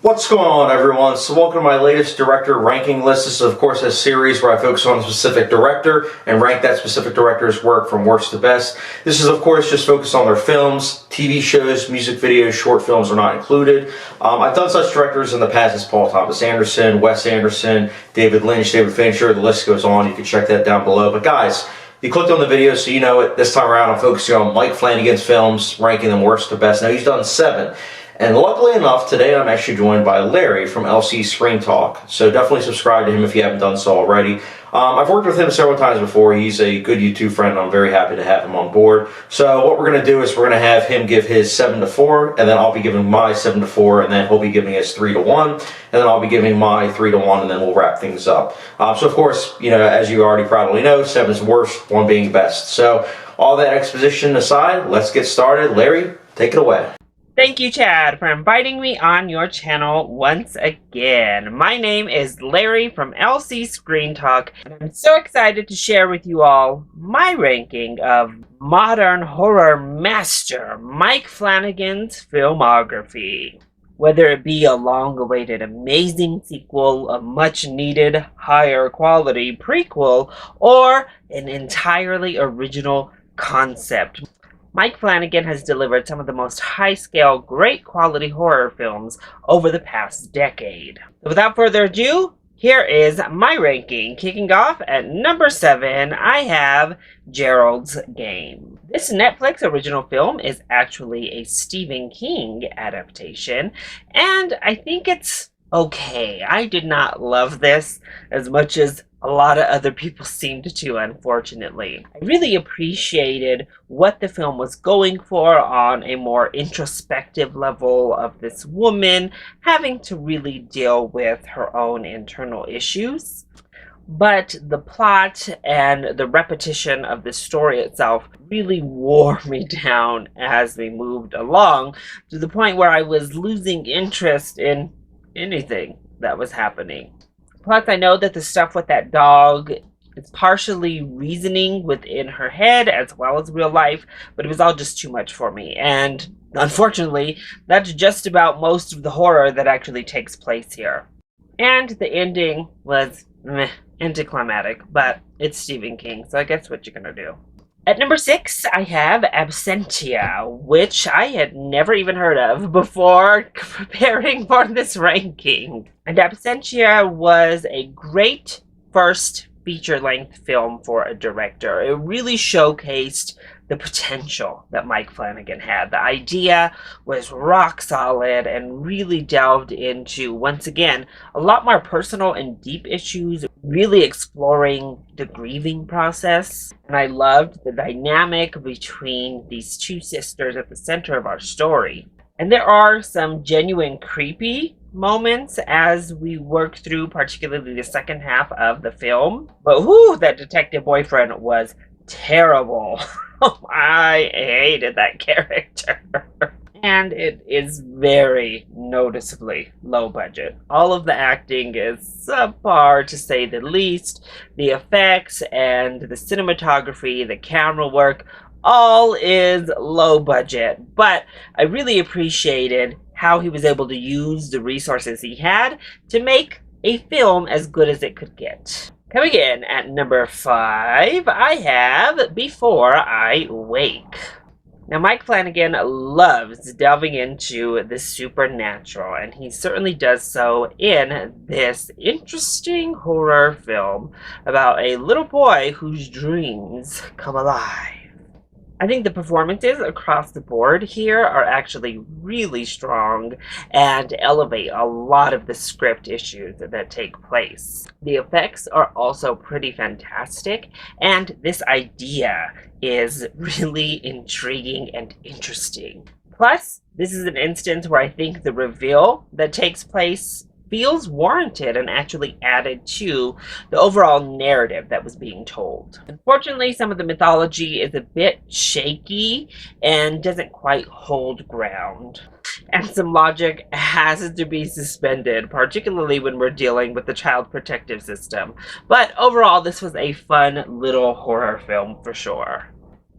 What's going on, everyone? So welcome to my latest director ranking list. This is, of course, a series where I focus on a specific director and rank that specific director's work from worst to best. This is, of course, just focused on their films, TV shows, music videos, short films are not included. I've done such directors in the past as Paul Thomas Anderson, Wes Anderson, David Lynch, David Fincher. The list goes on. You can check that down below. But guys, you clicked on the video, so you know it. This time around, I'm focusing on Mike Flanagan's films, ranking them worst to best. Now, he's done 7. And luckily enough, today I'm actually joined by Larry from LC Screen Talk. So definitely subscribe to him if you haven't done so already. I've worked with him several times before. He's a good YouTube friend, and I'm very happy to have him on board. So what we're going to do is we're going to have him give his 7 to 4, and then I'll be giving my 7 to 4, and then he'll be giving his 3 to 1, and then I'll be giving my 3 to 1, and then we'll wrap things up. So of course, you know, as you already probably know, 7 is worst, 1 being best. So all that exposition aside, let's get started. Larry, take it away. Thank you, Chad, for inviting me on your channel once again. My name is Larry from LC Screen Talk, and I'm so excited to share with you all my ranking of modern horror master Mike Flanagan's filmography. Whether it be a long-awaited amazing sequel, a much-needed higher quality prequel, or an entirely original concept, Mike Flanagan has delivered some of the most high-scale, great-quality horror films over the past decade. So without further ado, here is my ranking. Kicking off at number 7, I have Gerald's Game. This Netflix original film is actually a Stephen King adaptation, and I think it's okay. I did not love this as much as a lot of other people seemed to, unfortunately. I really appreciated what the film was going for on a more introspective level of this woman having to really deal with her own internal issues. But the plot and the repetition of the story itself really wore me down as we moved along, to the point where I was losing interest in anything that was happening. Plus, I know that the stuff with that dog is partially reasoning within her head as well as real life, but it was all just too much for me. And unfortunately, that's just about most of the horror that actually takes place here. And the ending was anticlimactic, but it's Stephen King, so I guess what you're gonna do. At number 6, I have Absentia, which I had never even heard of before preparing for this ranking. And Absentia was a great first feature-length film for a director. It really showcased the potential that Mike Flanagan had. The idea was rock solid and really delved into, once again, a lot more personal and deep issues, really exploring the grieving process. And I loved the dynamic between these two sisters at the center of our story. And there are some genuine creepy moments as we work through, particularly the second half of the film. But whoo, that detective boyfriend was terrible. I hated that character. And it is very noticeably low budget. All of the acting is subpar, to say the least. The effects and the cinematography, the camera work, all is low budget. But I really appreciated how he was able to use the resources he had to make a film as good as it could get. Coming in at number 5, I have Before I Wake. Now, Mike Flanagan loves delving into the supernatural, and he certainly does so in this interesting horror film about a little boy whose dreams come alive. I think the performances across the board here are actually really strong and elevate a lot of the script issues that take place. The effects are also pretty fantastic, and this idea is really intriguing and interesting. Plus, this is an instance where I think the reveal that takes place feels warranted and actually added to the overall narrative that was being told. Unfortunately, some of the mythology is a bit shaky and doesn't quite hold ground. And some logic has to be suspended, particularly when we're dealing with the child protective system. But overall, this was a fun little horror film for sure.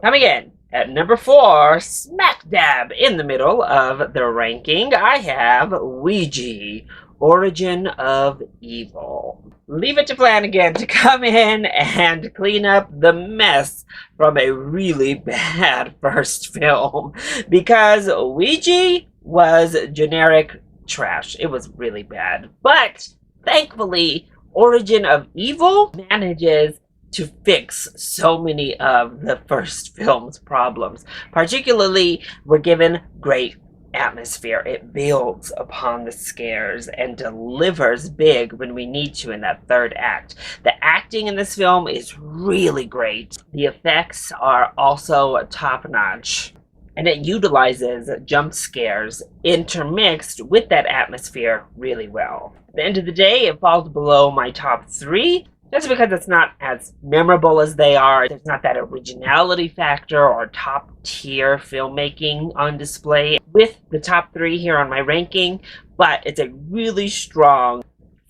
Coming in At number 4, smack dab in the middle of the ranking, I have Ouija, Origin of Evil. Leave it to Flanagan to come in and clean up the mess from a really bad first film, because Ouija was generic trash. It was really bad. But thankfully, Origin of Evil manages to fix so many of the first film's problems. Particularly, we're given great atmosphere. It builds upon the scares and delivers big when we need to in that third act. The acting in this film is really great. The effects are also top-notch, and it utilizes jump scares intermixed with that atmosphere really well. At the end of the day, it falls below my top 3, just because it's not as memorable as they are. There's not that originality factor or top tier filmmaking on display with the top 3 here on my ranking, but it's a really strong,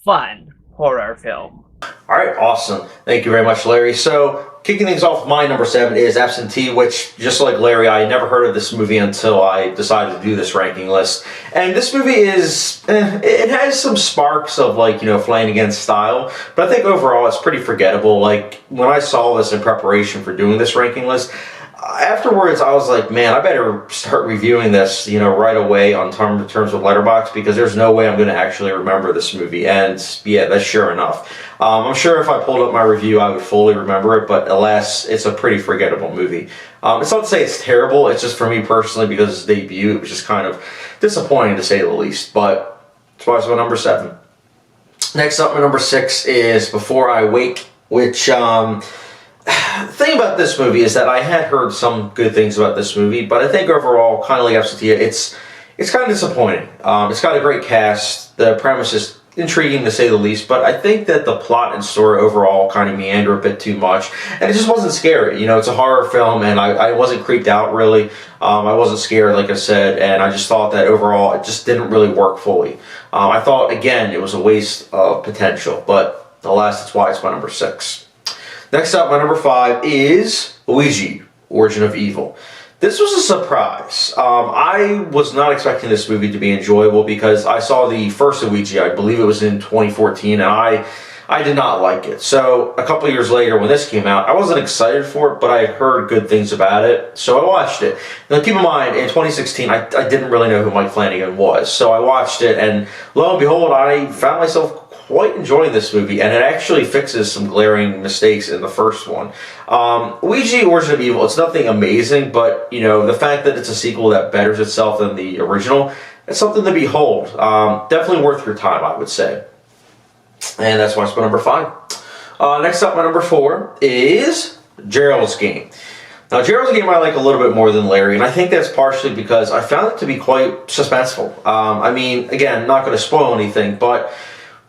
fun horror film. All right, awesome. Thank you very much, Larry. So, kicking things off, my number 7 is Absentee, which, just like Larry, I never heard of this movie until I decided to do this ranking list. And this movie is, it has some sparks of, like, Flanagan's style, but I think overall it's pretty forgettable. Like, when I saw this in preparation for doing this ranking list, afterwards I was like, man, I better start reviewing this, right away on terms of Letterboxd, because there's no way I'm going to actually remember this movie. And yeah, that's sure enough. I'm sure if I pulled up my review, I would fully remember it, but alas, it's a pretty forgettable movie. It's not to say it's terrible, it's just for me personally, because it's debut, it was just kind of disappointing to say the least, but that's why it's my number 7. Next up, my number 6 is Before I Wake, which, the thing about this movie is that I had heard some good things about this movie, but I think overall, kind of like Absentee, it's kind of disappointing. It's got a great cast, the premise is intriguing to say the least, but I think that the plot and story overall kind of meander a bit too much, and it just wasn't scary. It's a horror film, and I wasn't creeped out really. I wasn't scared, like I said, and I just thought that overall it just didn't really work fully. I thought, again, it was a waste of potential, but alas, that's why it's my number 6. Next up, my number 5 is Ouija, Origin of Evil. This was a surprise. I was not expecting this movie to be enjoyable because I saw the first Ouija, I believe it was in 2014, and I did not like it. So a couple years later when this came out, I wasn't excited for it, but I had heard good things about it, so I watched it. Now keep in mind, in 2016, I didn't really know who Mike Flanagan was, so I watched it, and lo and behold, I found myself quite enjoying this movie, and it actually fixes some glaring mistakes in the first one. Ouija, Origin of Evil, it's nothing amazing, but, the fact that it's a sequel that betters itself than the original, it's something to behold. Definitely worth your time, I would say. And that's why it's my number 5. Next up, my number 4 is Gerald's Game. Now, Gerald's Game I like a little bit more than Larry, and I think that's partially because I found it to be quite suspenseful. Again, not going to spoil anything, but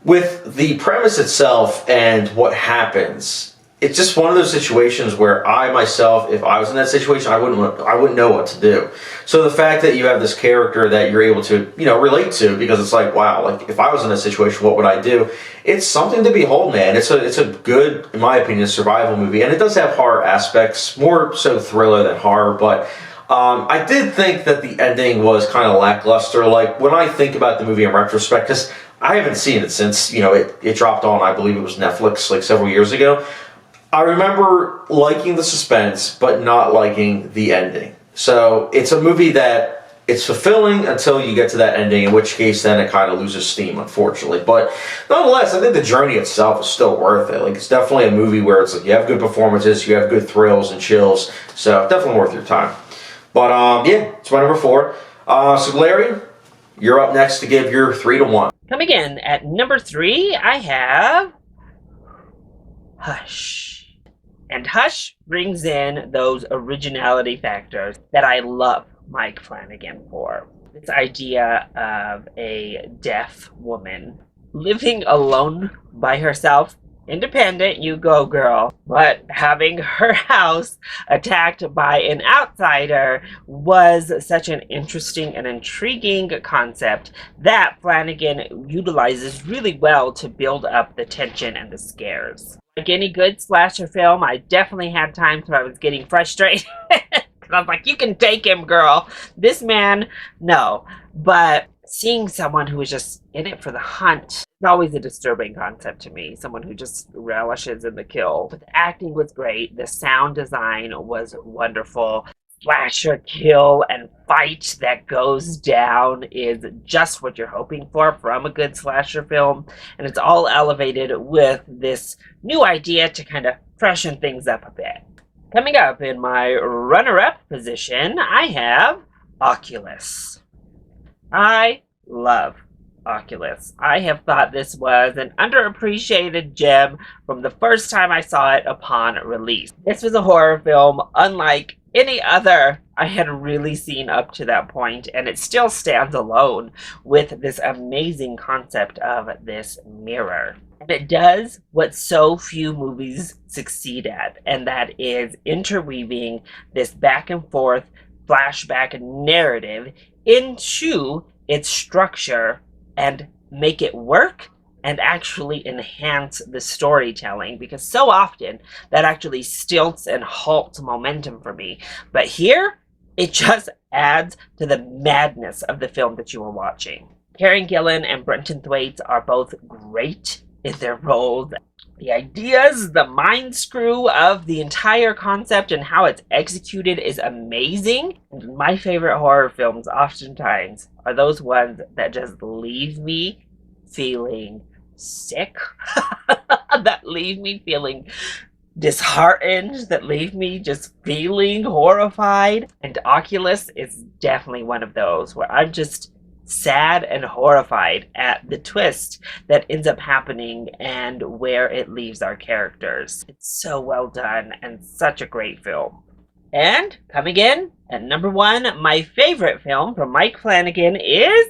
with the premise itself and what happens, it's just one of those situations where I myself, if I was in that situation, I wouldn't know what to do. So the fact that you have this character that you're able to, relate to, because it's like, wow, like if I was in that situation, what would I do? It's something to behold, man. It's a good, in my opinion, survival movie, and it does have horror aspects, more so thriller than horror, but I did think that the ending was kind of lackluster. Like, when I think about the movie in retrospect, because I haven't seen it since, it dropped on, I believe it was Netflix, like several years ago. I remember liking the suspense, but not liking the ending. So it's a movie that it's fulfilling until you get to that ending, in which case then it kind of loses steam, unfortunately. But nonetheless, I think the journey itself is still worth it. Like, it's definitely a movie where it's like you have good performances, you have good thrills and chills, so definitely worth your time. But yeah, it's my number 4. So Larry, you're up next to give your 3 to 1. Coming in at number 3, I have Hush. And Hush brings in those originality factors that I love Mike Flanagan for. This idea of a deaf woman living alone by herself. Independent, you go girl. But having her house attacked by an outsider was such an interesting and intriguing concept that Flanagan utilizes really well to build up the tension and the scares. Like any good slasher film, I definitely had times where I was getting frustrated. I was like, you can take him, girl. This man, no. But seeing someone who is just in it for the hunt is always a disturbing concept to me. Someone who just relishes in the kill. But the acting was great. The sound design was wonderful. Slasher kill and fight that goes down is just what you're hoping for from a good slasher film. And it's all elevated with this new idea to kind of freshen things up a bit. Coming up in my runner-up position, I have Oculus. I love Oculus. I have thought this was an underappreciated gem from the first time I saw it upon release. This was a horror film unlike any other I had really seen up to that point, and it still stands alone with this amazing concept of this mirror. And it does what so few movies succeed at, and that is interweaving this back and forth flashback narrative into its structure and make it work and actually enhance the storytelling, because so often that actually stilts and halts momentum for me. But here, it just adds to the madness of the film that you are watching. Karen Gillan and Brenton Thwaites are both great in their roles. The ideas, the mind screw of the entire concept and how it's executed is amazing. And my favorite horror films oftentimes are those ones that just leave me feeling sick, that leave me feeling disheartened, that leave me just feeling horrified. And Oculus is definitely one of those where I'm just sad and horrified at the twist that ends up happening and where it leaves our characters. It's so well done and such a great film. And coming in at number one, my favorite film from Mike Flanagan is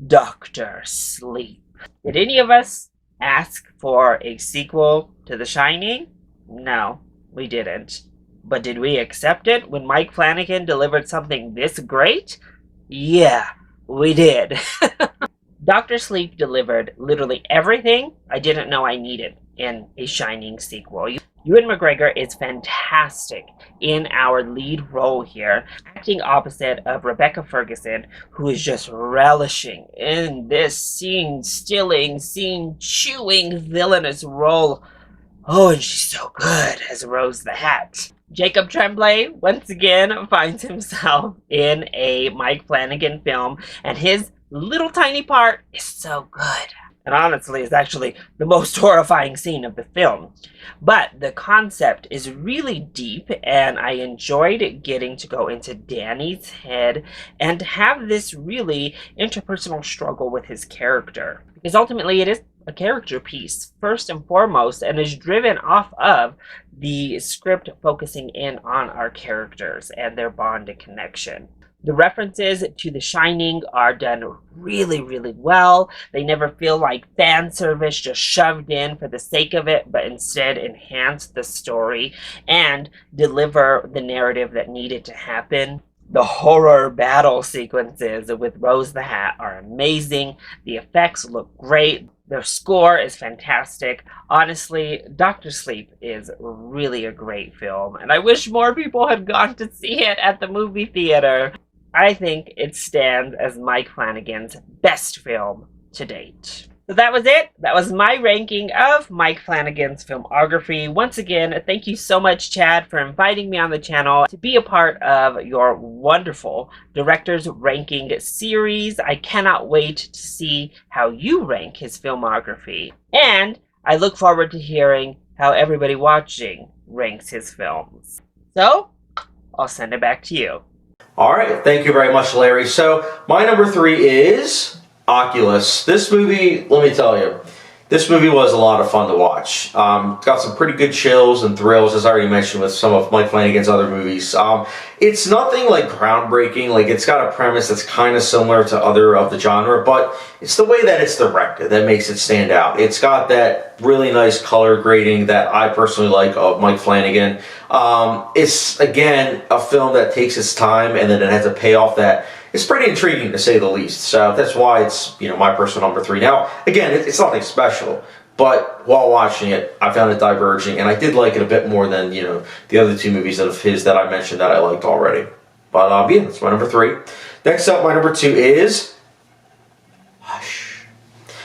Dr. Sleep. Did any of us ask for a sequel to The Shining? No, we didn't. But did we accept it when Mike Flanagan delivered something this great? Yeah, we did. Dr. Sleep delivered literally everything I didn't know I needed in a Shining sequel. Ewan McGregor is fantastic in our lead role here, acting opposite of Rebecca Ferguson, who is just relishing in this scene-stealing, scene-chewing villainous role. Oh, and she's so good as Rose the Hat. Jacob Tremblay, once again, finds himself in a Mike Flanagan film, and his little tiny part is so good. And honestly, it's actually the most horrifying scene of the film. But the concept is really deep, and I enjoyed getting to go into Danny's head and have this really interpersonal struggle with his character. Because ultimately it is a character piece, first and foremost, and is driven off of the script focusing in on our characters and their bond and connection. The references to The Shining are done really, really well. They never feel like fan service just shoved in for the sake of it, but instead enhance the story and deliver the narrative that needed to happen. The horror battle sequences with Rose the Hat are amazing. The effects look great. Their score is fantastic. Honestly, Dr. Sleep is really a great film, and I wish more people had gone to see it at the movie theater. I think it stands as Mike Flanagan's best film to date. So that was it. That was my ranking of Mike Flanagan's filmography. Once again, thank you so much, Chad, for inviting me on the channel to be a part of your wonderful Director's Ranking series. I cannot wait to see how you rank his filmography. And I look forward to hearing how everybody watching ranks his films. So, I'll send it back to you. All right, thank you very much, Larry. So my number three is Oculus. This movie, let me tell you, this movie was a lot of fun to watch. Got some pretty good chills and thrills, as I already mentioned with some of Mike Flanagan's other movies. It's nothing like groundbreaking. Like, it's got a premise that's kind of similar to other of the genre, but it's the way that it's directed that makes it stand out. It's got that really nice color grading that I personally like of Mike Flanagan. It's, again, a film that takes its time, and then it has a payoff that is pretty intriguing, to say the least. So that's why it's, my personal number three. Now, again, it's nothing special, but while watching it, I found it diverging, and I did like it a bit more than, the other two movies of his that I mentioned that I liked already. But yeah, that's my number 3. Next up, my number 2 is Hush.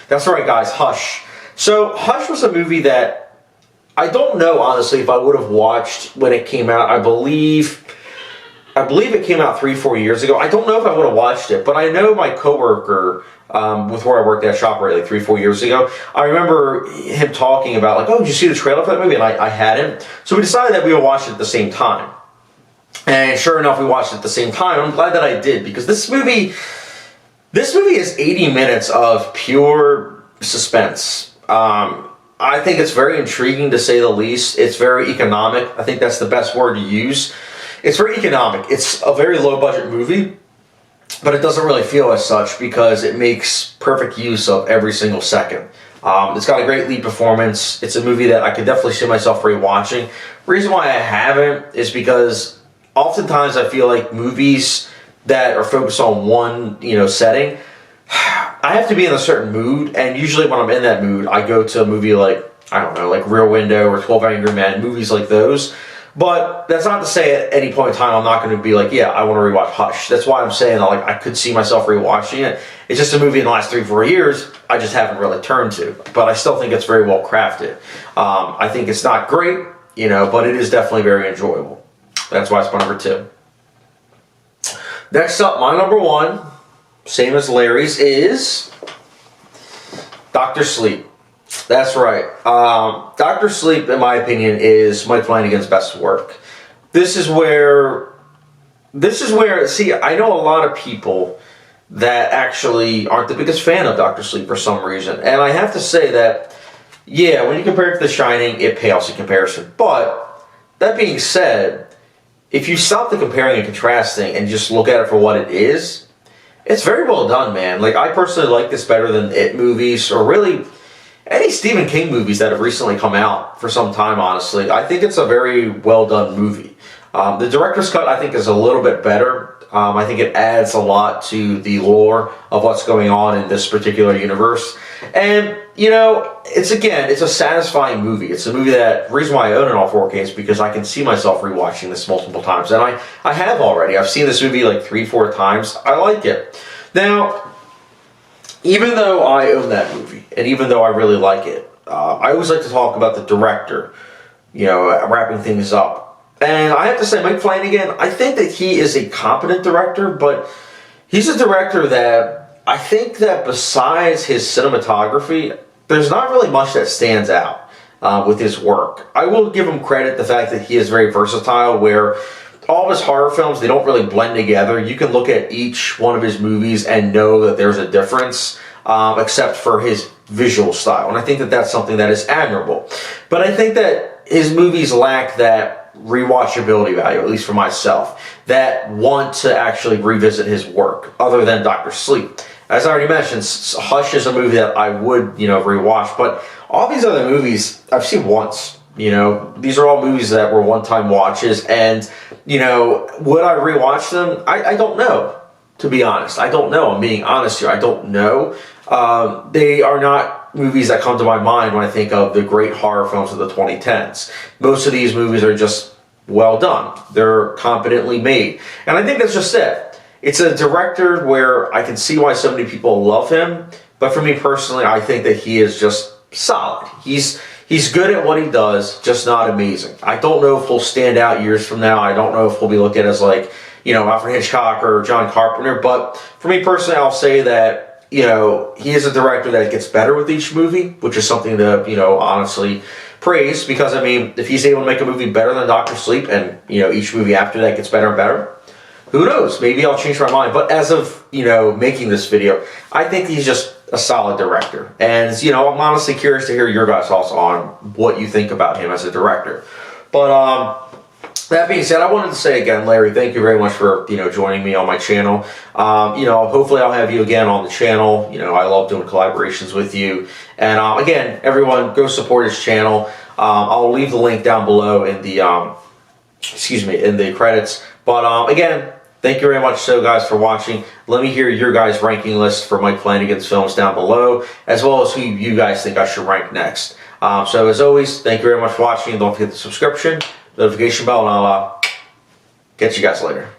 That's right, guys, Hush. So Hush was a movie that I don't know, honestly, if I would have watched when it came out. I believe it came out 3-4 years ago. I don't know if I would have watched it, but I know my coworker with where I worked at ShopRite like 3-4 years ago, I remember him talking about like, oh, did you see the trailer for that movie? And I hadn't. So we decided that we would watch it at the same time. And sure enough, we watched it at the same time. I'm glad that I did, because this movie is 80 minutes of pure suspense. I think it's very intriguing, to say the least. It's very economic. I think that's the best word to use. It's very economic. It's a very low-budget movie, but it doesn't really feel as such because it makes perfect use of every single second. It's got a great lead performance. It's a movie that I could definitely see myself rewatching. Reason why I haven't is because oftentimes I feel like movies that are focused on one, setting, I have to be in a certain mood, and usually when I'm in that mood, I go to a movie like, I don't know, like Rear Window or 12 Angry Men, movies like those. But that's not to say at any point in time I'm not going to be like, yeah, I want to rewatch Hush. That's why I'm saying like I could see myself rewatching it. It's just a movie in the last 3-4 years I just haven't really turned to. But I still think it's very well crafted. I think it's not great, but it is definitely very enjoyable. That's why it's my number 2. Next up, my number 1, same as Larry's, is Dr. Sleep. That's right. Dr. Sleep, in my opinion, is Mike Flanagan's best work. This is where, see, I know a lot of people that actually aren't the biggest fan of Dr. Sleep for some reason. And I have to say that, yeah, when you compare it to The Shining, it pales in comparison. But, that being said, if you stop the comparing and contrasting and just look at it for what it is, it's very well done, man. Like, I personally like this better than It movies, or really any Stephen King movies that have recently come out for some time, honestly. I think it's a very well done movie. The director's cut, I think, is a little bit better. I think it adds a lot to the lore of what's going on in this particular universe. And, it's a satisfying movie. It's a movie that, the reason why I own it on 4K is because I can see myself rewatching this multiple times. And I have already. I've seen this movie like 3-4 times. I like it. Now, even though I own that movie, and even though I really like it, I always like to talk about the director, wrapping things up. And I have to say, Mike Flanagan, I think that he is a competent director, but he's a director that I think that besides his cinematography, there's not really much that stands out with his work. I will give him credit, the fact that he is very versatile, where all of his horror films, they don't really blend together. You can look at each one of his movies and know that there's a difference, except for his visual style. And I think that that's something that is admirable. But I think that his movies lack that rewatchability value, at least for myself, that want to actually revisit his work, other than Dr. Sleep. As I already mentioned, Hush is a movie that I would, rewatch. But all these other movies, I've seen once. These are all movies that were one-time watches, and, would I rewatch them? I don't know, to be honest. I don't know. I'm being honest here. I don't know. They are not movies that come to my mind when I think of the great horror films of the 2010s. Most of these movies are just well done. They're competently made. And I think that's just it. It's a director where I can see why so many people love him, but for me personally, I think that he is just solid. He's good at what he does, just not amazing. I don't know if he'll stand out years from now. I don't know if he'll be looked at as like, Alfred Hitchcock or John Carpenter. But for me personally, I'll say that, he is a director that gets better with each movie, which is something to, honestly praise. Because, if he's able to make a movie better than Dr. Sleep and, each movie after that gets better and better, who knows? Maybe I'll change my mind. But as of, making this video, I think he's just a solid director. And, I'm honestly curious to hear your guys' thoughts on what you think about him as a director. But, that being said, I wanted to say again, Larry, thank you very much for, joining me on my channel. Hopefully I'll have you again on the channel. I love doing collaborations with you. And, again, everyone, go support his channel. I'll leave the link down below in the, in the credits. But, again, thank you very much, guys, for watching. Let me hear your guys' ranking list for Mike Flanagan's films down below, as well as who you guys think I should rank next. So, as always, thank you very much for watching. Don't forget the subscription, notification bell, and I'll catch you guys later.